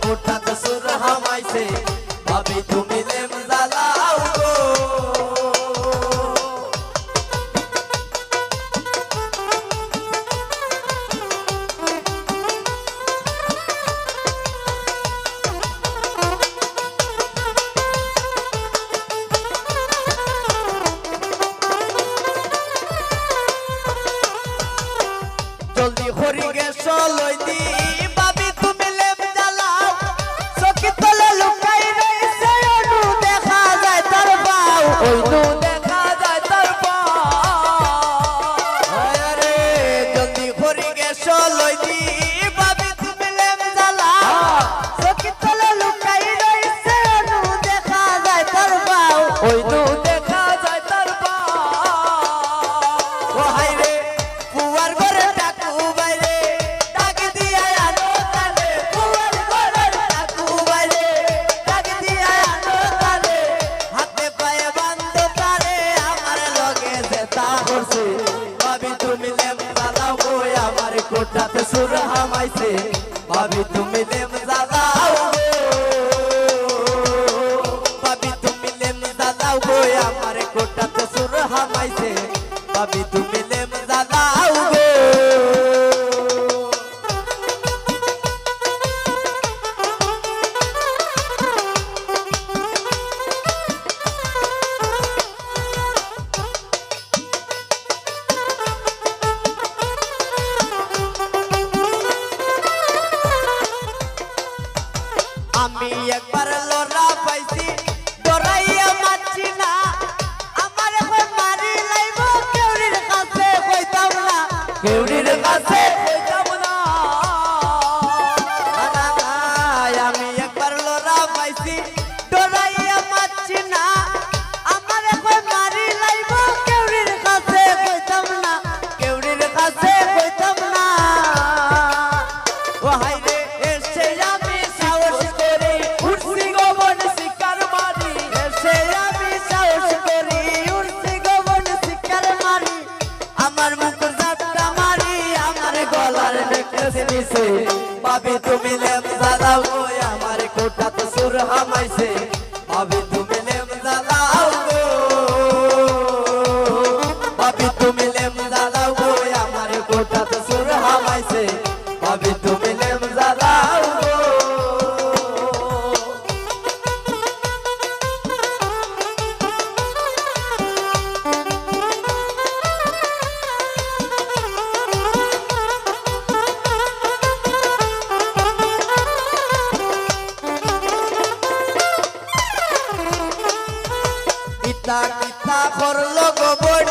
কোঠাতে সুর হামাইছে ভাবি তুমি লেম জ্বালাও গো জলদি হরি গেছ লই দি ভাবি তুমি লেম জ্বালাও চকি তলে লুকাই রইছে অনু দেখা যায় তার পাও অনু দেখা যায় তার পাও আরে জলদি হরি গেছ লই দি ভাবি তুমি লেম জ্বালাও চকি তলে লুকাই রইছে অনু দেখা যায় তার পাও অনু দেখা যায় তার পাও ও হাই রে পুয়ার ঘরে টাকু বাইরে ডাক দিয়া আনো তালে পুয়ার ঘরে টাকু বাইরে ডাক দিয়া আনো তালে হাতে পায়ে বান্ধ তারে আমার লগে যেতা করছে ভাবি তুমি লেম জ্বালাও গো আমার কোঠাতে সুর হামাইছে ভাবি তুমি লেম জ্বালাও গো ভাবি তুমি লেম জ্বালাও গো আমার কোঠাতে সুর হামাইছে ভাবি তুমি লেম জ্বালাও গো আমি একবার লড়া পাইছি ডরাইয়া মারছি না আমার এখন মারি লাইব কেউরির কাছে কইতাম না কেউরির কাছে কইতাম না আমি একবার লড়া পাইছি ডরাইয়া মারছি না আমার এখন মারি লাইব কেউরির কাছে কইতাম না কেউরির কাছে কইতাম না ও হাই রে এসে আমি সাহস করি উঠছি গোবন শিকার মারি এসে আমি সাহস করি উঠছি গোবন শিকার মারি আমার মুখের জাতটা মারি আমার গলার নেকলেস নিছে ভাবি তুমি লেম জ্বালাও গো আমার কোঠাতে সুর হামাইছে ভাবি তুমি লেম জ্বালাও গো ভাবি তুমি লেম জ্বালাও গো আমার কোঠাতে সুর হামাইছে ভাবি তুমি লেম জ্বালাও গো ইতা কিতা করলো গোবর